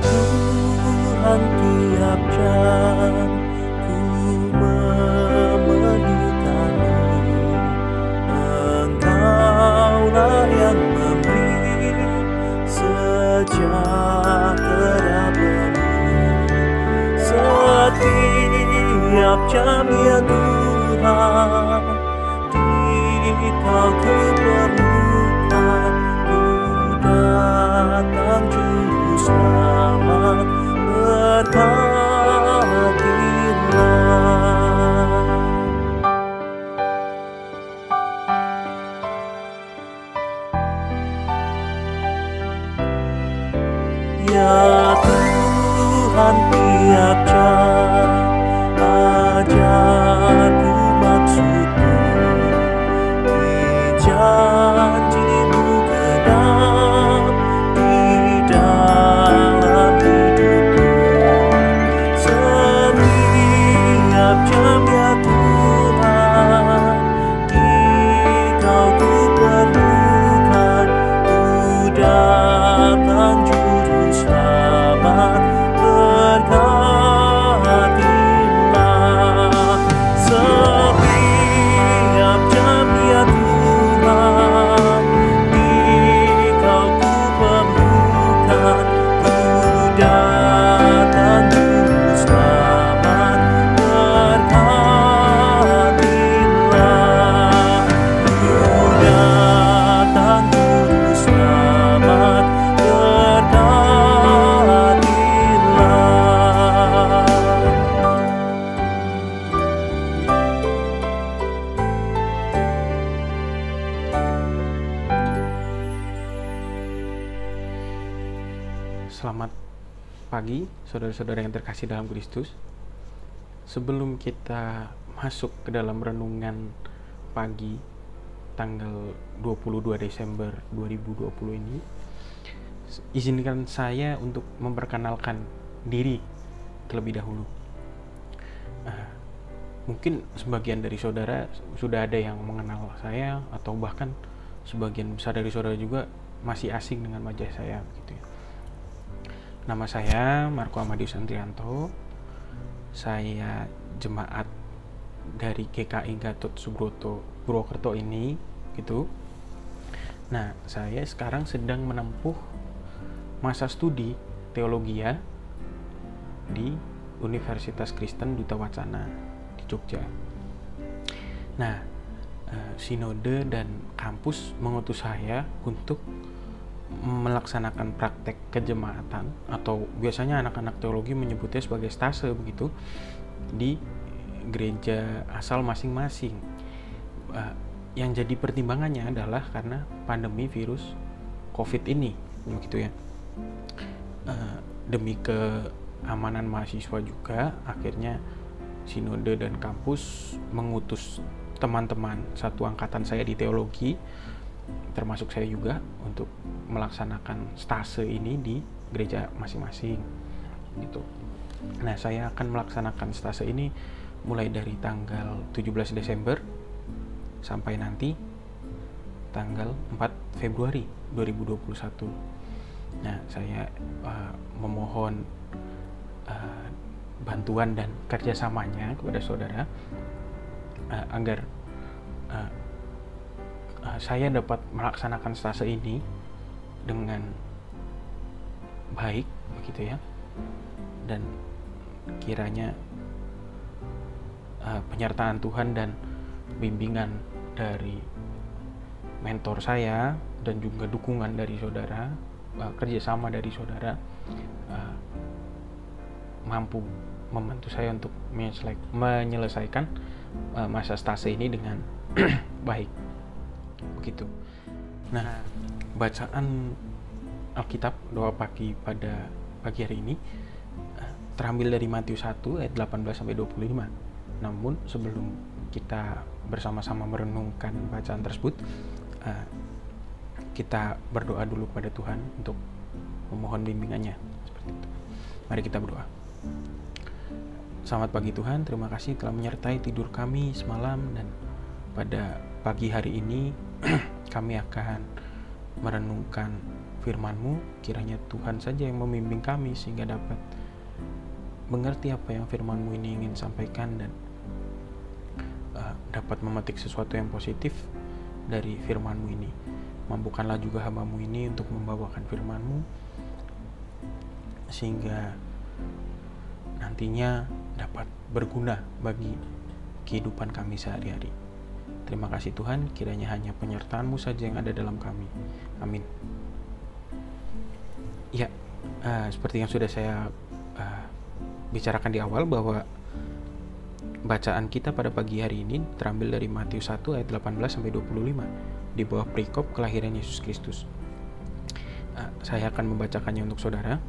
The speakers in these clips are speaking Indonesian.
Tuhan, tiap jam ku memelukmu. Engkaulah yang memberi sejahtera penuh. Setiap jam ya Tuhan, di Kau ku perlukan. Ku datang juru selamat, berkatilah. Ya Tuhan, tiap jam ajarku maksud-Mu, di janji-Mu genap di dalam hidupku. Setiap jam ya Tuhan, di Kau ku perlukan. Ku datang juru selamat, berkatilah. Setiap jam ya Tuhan, di Kau ku perlukan. Ku datang juru selamat, berkatilah. Ku datang juru selamat, berkatilah. Selamat pagi, saudara-saudara yang terkasih dalam Kristus. Sebelum kita masuk ke dalam renungan pagi tanggal 22 Desember 2020 ini, izinkan saya untuk memperkenalkan diri terlebih dahulu. Mungkin sebagian dari saudara sudah ada yang mengenal saya, atau bahkan sebagian besar dari saudara juga masih asing dengan wajah saya, gitu ya. Nama saya Marco Amadius Andrianto. Saya jemaat dari GKI Gatot Subroto Purwokerto ini, gitu. Nah, saya sekarang sedang menempuh masa studi teologia di Universitas Kristen Duta Wacana di Jogja. Nah, sinode dan kampus mengutus saya untuk melaksanakan praktek kejemaatan, atau biasanya anak-anak teologi menyebutnya sebagai stase, begitu, di gereja asal masing-masing. Yang jadi pertimbangannya adalah karena pandemi virus COVID ini, begitu ya. Demi keamanan mahasiswa juga, akhirnya sinode dan kampus mengutus teman-teman satu angkatan saya di teologi, termasuk saya juga, untuk melaksanakan stase ini di gereja masing-masing, gitu. Nah, saya akan melaksanakan stase ini mulai dari tanggal 17 Desember sampai nanti tanggal 4 Februari 2021. Nah, saya memohon bantuan dan kerjasamanya kepada saudara agar saya dapat melaksanakan stase ini dengan baik, begitu ya, dan kiranya penyertaan Tuhan dan bimbingan dari mentor saya dan juga dukungan dari saudara, kerjasama dari saudara, mampu membantu saya untuk menyelesaikan masa stase ini dengan baik, begitu. Nah, bacaan Alkitab doa pagi pada pagi hari ini terambil dari Matius 1 ayat 18-25. Namun sebelum kita bersama-sama merenungkan bacaan tersebut, kita berdoa dulu kepada Tuhan untuk memohon bimbingannya, seperti itu. Mari kita berdoa. Selamat pagi Tuhan, terima kasih telah menyertai tidur kami semalam, dan pada pagi hari ini kami akan merenungkan firman-Mu, kiranya Tuhan saja yang membimbing kami sehingga dapat mengerti apa yang firman-Mu ini ingin sampaikan dan dapat memetik sesuatu yang positif dari firman-Mu ini. Mampukanlah juga hamba-Mu ini untuk membawakan firman-Mu sehingga nantinya dapat berguna bagi kehidupan kami sehari-hari. Terima kasih Tuhan, kiranya hanya penyertaan-Mu saja yang ada dalam kami. Amin. Ya, seperti yang sudah saya bicarakan di awal, bahwa bacaan kita pada pagi hari ini terambil dari Matius 1 ayat 18-25 di bawah perikop kelahiran Yesus Kristus. Saya akan membacakannya untuk saudara.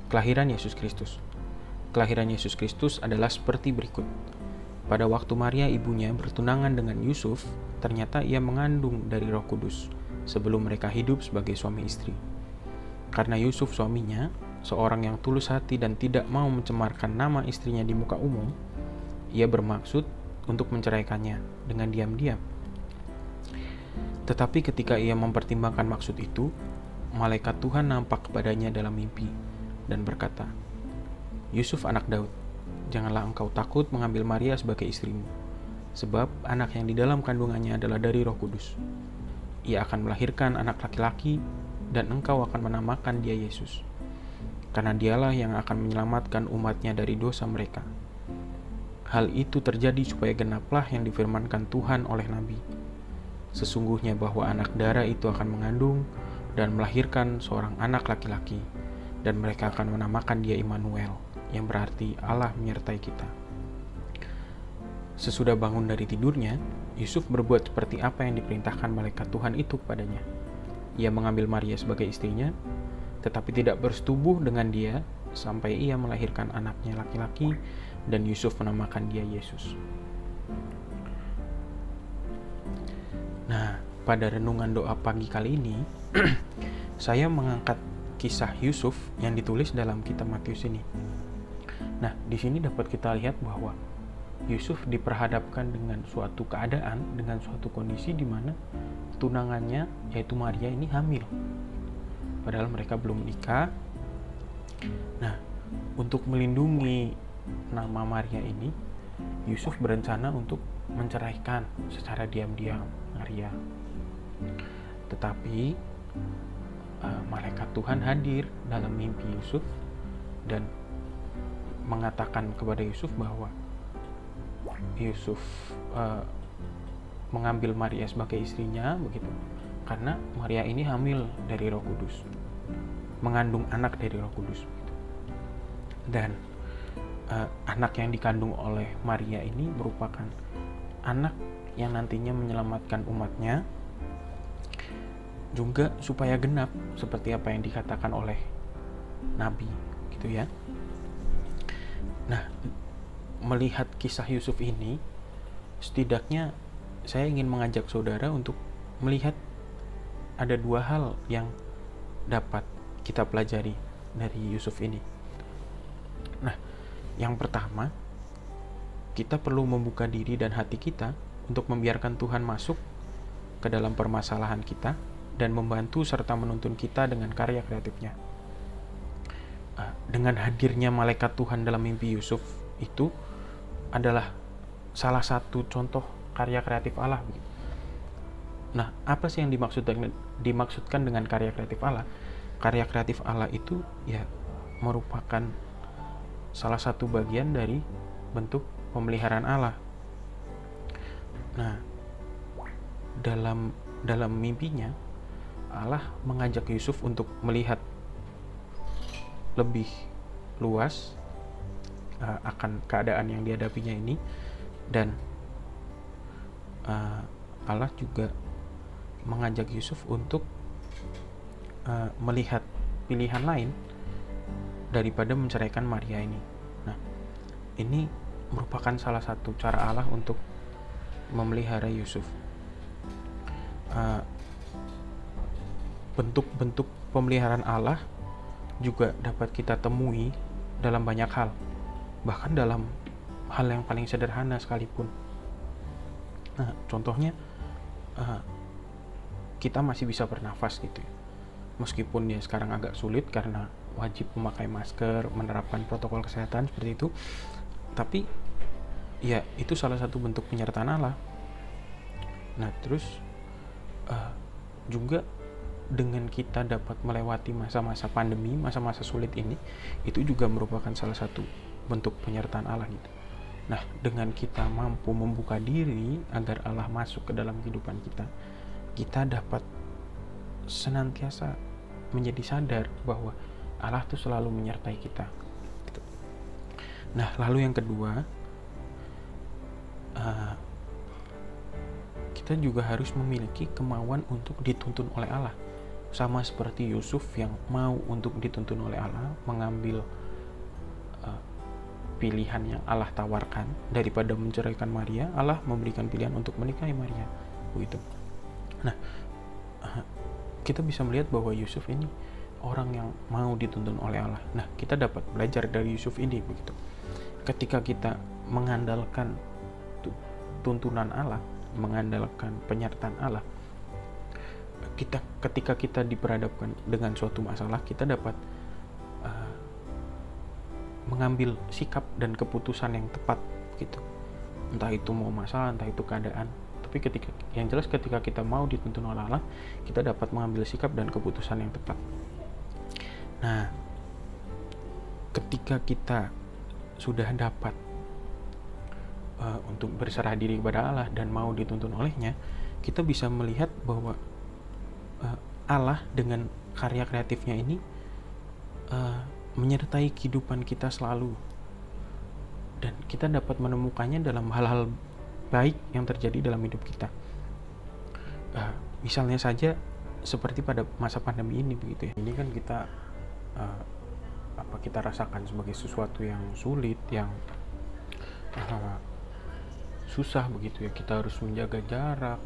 Kelahiran Yesus Kristus. Kelahiran Yesus Kristus adalah seperti berikut. Pada waktu Maria ibunya bertunangan dengan Yusuf, ternyata ia mengandung dari Roh Kudus sebelum mereka hidup sebagai suami istri. Karena Yusuf suaminya, seorang yang tulus hati dan tidak mau mencemarkan nama istrinya di muka umum, ia bermaksud untuk menceraikannya dengan diam-diam. Tetapi ketika ia mempertimbangkan maksud itu, malaikat Tuhan nampak kepadanya dalam mimpi dan berkata, "Yusuf anak Daud, janganlah engkau takut mengambil Maria sebagai istrimu, sebab anak yang di dalam kandungannya adalah dari Roh Kudus. Ia akan melahirkan anak laki-laki, dan engkau akan menamakan dia Yesus, karena dialah yang akan menyelamatkan umatnya dari dosa mereka. Hal itu terjadi supaya genaplah yang difirmankan Tuhan oleh Nabi. Sesungguhnya bahwa anak darah itu akan mengandung dan melahirkan seorang anak laki-laki, dan mereka akan menamakan dia Immanuel, yang berarti Allah menyertai kita." Sesudah bangun dari tidurnya, Yusuf berbuat seperti apa yang diperintahkan malaikat Tuhan itu kepadanya. Ia mengambil Maria sebagai istrinya, tetapi tidak bersetubuh dengan dia sampai ia melahirkan anaknya laki-laki, dan Yusuf menamakan dia Yesus. Nah, pada renungan doa pagi kali ini, saya mengangkat kisah Yusuf yang ditulis dalam kitab Matius ini. Nah, di sini dapat kita lihat bahwa Yusuf diperhadapkan dengan suatu keadaan, dengan suatu kondisi di mana tunangannya, yaitu Maria, ini hamil. Padahal mereka belum menikah. Nah, untuk melindungi nama Maria ini, Yusuf berencana untuk menceraikan secara diam-diam Maria. Tetapi malaikat Tuhan hadir dalam mimpi Yusuf dan mengatakan kepada Yusuf bahwa Yusuf mengambil Maria sebagai istrinya, begitu, karena Maria ini hamil dari Roh Kudus, mengandung anak dari Roh Kudus, begitu. Dan anak yang dikandung oleh Maria ini merupakan anak yang nantinya menyelamatkan umatnya, juga supaya genap seperti apa yang dikatakan oleh Nabi, gitu ya. Nah, melihat kisah Yusuf ini, setidaknya saya ingin mengajak saudara untuk melihat ada dua hal yang dapat kita pelajari dari Yusuf ini. Nah, yang pertama, kita perlu membuka diri dan hati kita untuk membiarkan Tuhan masuk ke dalam permasalahan kita dan membantu serta menuntun kita dengan karya kreatifnya. Dengan hadirnya malaikat Tuhan dalam mimpi Yusuf itu adalah salah satu contoh karya kreatif Allah. Nah, apa sih yang dimaksudkan dengan karya kreatif Allah? Karya kreatif Allah itu ya merupakan salah satu bagian dari bentuk pemeliharaan Allah. Nah, dalam mimpinya Allah mengajak Yusuf untuk melihat lebih luas akan keadaan yang dihadapinya ini, dan Allah juga mengajak Yusuf untuk melihat pilihan lain daripada menceraikan Maria ini. Nah, ini merupakan salah satu cara Allah untuk memelihara Yusuf. Bentuk-bentuk pemeliharaan Allah juga dapat kita temui dalam banyak hal, bahkan dalam hal yang paling sederhana sekalipun. Nah, contohnya kita masih bisa bernafas gitu ya. Meskipun ya sekarang agak sulit karena wajib memakai masker, menerapkan protokol kesehatan seperti itu, tapi ya itu salah satu bentuk penyertaan Allah. Nah terus juga dengan kita dapat melewati masa-masa pandemi, masa-masa sulit ini, itu juga merupakan salah satu bentuk penyertaan Allah gitu. Nah dengan kita mampu membuka diri agar Allah masuk ke dalam kehidupan kita, kita dapat senantiasa menjadi sadar bahwa Allah tuh selalu menyertai kita. Nah, lalu yang kedua, kita juga harus memiliki kemauan untuk dituntun oleh Allah. Sama seperti Yusuf yang mau untuk dituntun oleh Allah, mengambil pilihan yang Allah tawarkan daripada menceraikan Maria, Allah memberikan pilihan untuk menikahi Maria. Begitu. Nah, kita bisa melihat bahwa Yusuf ini orang yang mau dituntun oleh Allah. Nah, kita dapat belajar dari Yusuf ini begitu. Ketika kita mengandalkan tuntunan Allah, mengandalkan penyertaan Allah, ketika kita diperhadapkan dengan suatu masalah, kita dapat mengambil sikap dan keputusan yang tepat gitu. Entah itu mau masalah, entah itu keadaan. Tapi ketika kita mau dituntun oleh Allah, kita dapat mengambil sikap dan keputusan yang tepat. Nah, ketika kita sudah dapat untuk berserah diri kepada Allah dan mau dituntun olehnya, kita bisa melihat bahwa Allah dengan karya kreatifnya ini menyertai kehidupan kita selalu, dan kita dapat menemukannya dalam hal-hal baik yang terjadi dalam hidup kita. Misalnya saja seperti pada masa pandemi ini begitu ya. Ini kan kita rasakan sebagai sesuatu yang sulit, yang susah begitu ya. Kita harus menjaga jarak,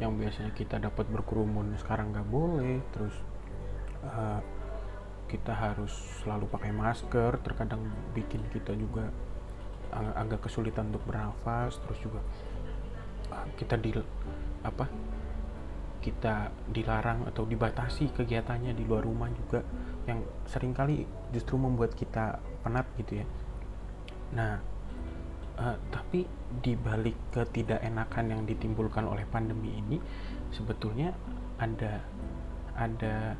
yang biasanya kita dapat berkerumun sekarang nggak boleh. Terus kita harus selalu pakai masker, terkadang bikin kita juga agak kesulitan untuk bernafas. Terus juga kita dilarang atau dibatasi kegiatannya di luar rumah juga, yang seringkali justru membuat kita penat gitu ya. Nah, tapi di balik ketidakenakan yang ditimbulkan oleh pandemi ini, sebetulnya ada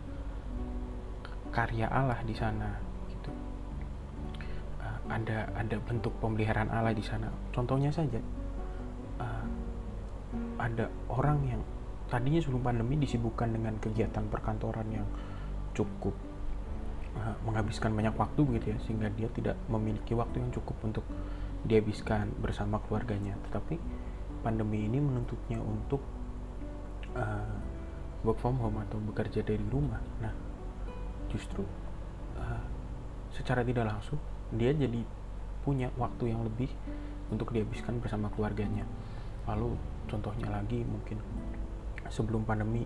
karya Allah di sana gitu. Ada bentuk pemeliharaan Allah di sana. Contohnya saja, ada orang yang tadinya sebelum pandemi disibukkan dengan kegiatan perkantoran yang cukup menghabiskan banyak waktu gitu ya, sehingga dia tidak memiliki waktu yang cukup untuk dihabiskan bersama keluarganya. Tetapi pandemi ini menuntutnya untuk work from home atau bekerja dari rumah. Nah, justru secara tidak langsung dia jadi punya waktu yang lebih untuk dihabiskan bersama keluarganya. Lalu contohnya lagi, mungkin sebelum pandemi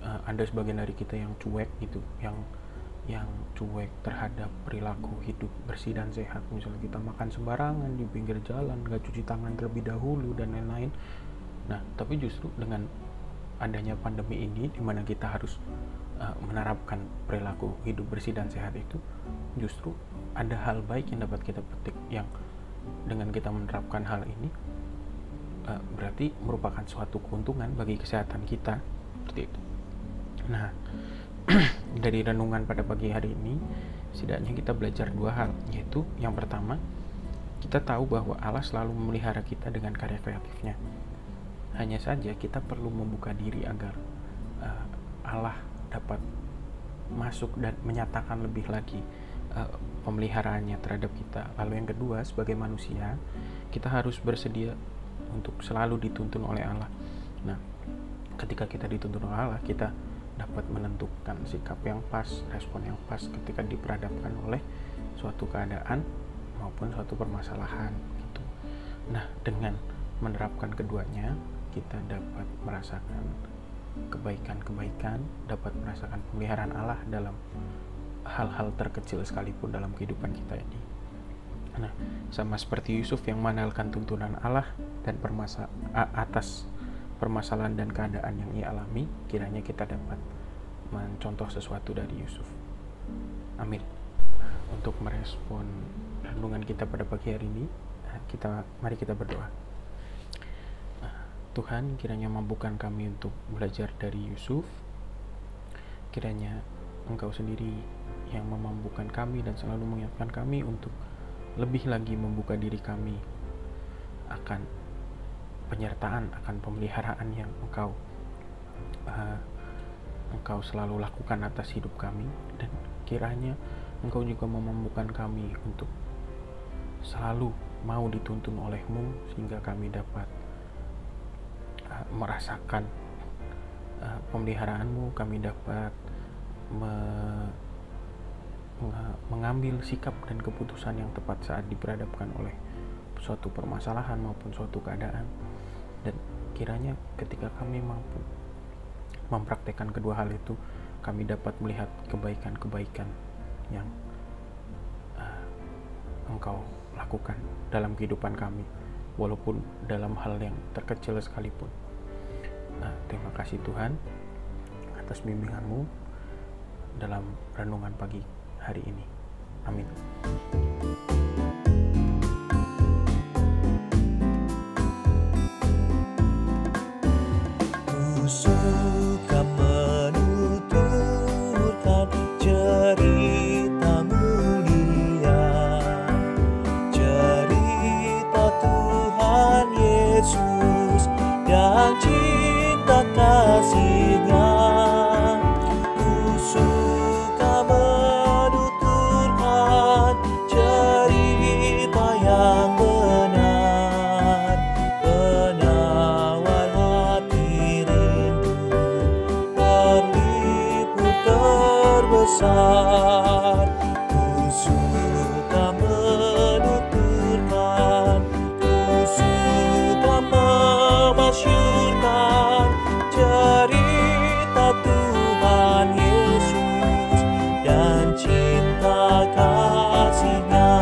ada sebagian dari kita yang cuek gitu, yang cuek terhadap perilaku hidup bersih dan sehat. Misalnya kita makan sembarangan di pinggir jalan, nggak cuci tangan terlebih dahulu dan lain-lain. Nah, tapi justru dengan adanya pandemi ini, di mana kita harus menerapkan perilaku hidup bersih dan sehat itu, justru ada hal baik yang dapat kita petik, yang dengan kita menerapkan hal ini berarti merupakan suatu keuntungan bagi kesehatan kita, seperti itu. Nah, dari renungan pada pagi hari ini, setidaknya kita belajar dua hal, yaitu yang pertama, kita tahu bahwa Allah selalu memelihara kita dengan karya kreatifnya. Hanya saja kita perlu membuka diri agar Allah dapat masuk dan menyatakan lebih lagi pemeliharaannya terhadap kita. Lalu yang kedua, sebagai manusia, kita harus bersedia untuk selalu dituntun oleh Allah. Nah, ketika kita dituntun oleh Allah, kita dapat menentukan sikap yang pas, respon yang pas ketika diperhadapkan oleh suatu keadaan maupun suatu permasalahan gitu. Nah, dengan menerapkan keduanya, kita dapat merasakan kebaikan-kebaikan, dapat merasakan pemeliharaan Allah dalam hal-hal terkecil sekalipun dalam kehidupan kita ini. Nah, sama seperti Yusuf yang mengandalkan tuntunan Allah dan atas permasalahan dan keadaan yang ia alami, kiranya kita dapat mencontoh sesuatu dari Yusuf. Amin. Untuk merespon renungan kita pada pagi hari ini, mari kita berdoa. Tuhan, kiranya mampukan kami untuk belajar dari Yusuf. Kiranya Engkau sendiri yang memampukan kami dan selalu mengingatkan kami untuk lebih lagi membuka diri kami akan penyertaan, akan pemeliharaan yang Engkau selalu lakukan atas hidup kami, dan kiranya Engkau juga memampukan kami untuk selalu mau dituntun oleh-Mu sehingga kami dapat merasakan pemeliharaan-Mu, kami dapat mengambil sikap dan keputusan yang tepat saat diperhadapkan oleh suatu permasalahan maupun suatu keadaan. Dan kiranya ketika kami mampu mempraktekkan kedua hal itu, kami dapat melihat kebaikan-kebaikan yang Engkau lakukan dalam kehidupan kami, walaupun dalam hal yang terkecil sekalipun. Terima kasih Tuhan atas bimbingan-Mu dalam renungan pagi hari ini. Amin. Ku suka menuturkan cerita mulia, cerita Tuhan Yesus dan cinta kasih-Nya. Ku suka menuturkan cerita yang benar, penawar hati rindu, terliput terbesar. Ku suka menuturkan, ku suka memasyurkan cerita Tuhan Yesus dan cinta kasih-Nya.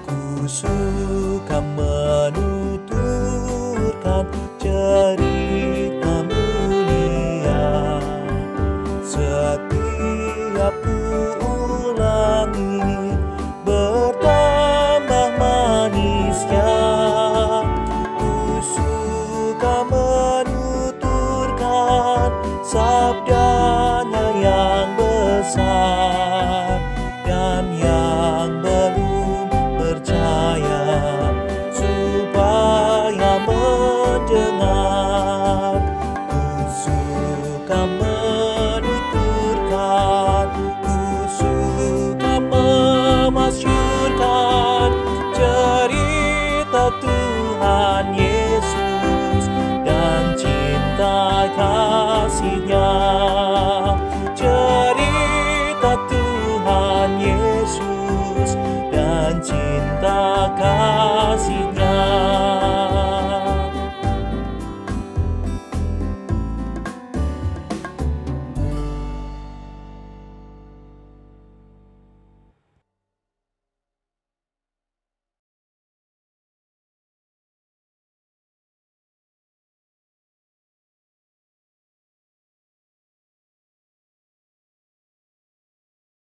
Ku suka menuturkan cerita mulia, setiap ku ulangi bertambah manisnya. Ku suka menuturkan sabdanya yang besar, dan yang belum percaya supaya mendengar. Ku suka menuturkan, ku suka memasyurkan cerita Tuhan Yesus dan cinta kasih-Nya. Cerita Tuhan Yesus dan cinta kasih-Nya.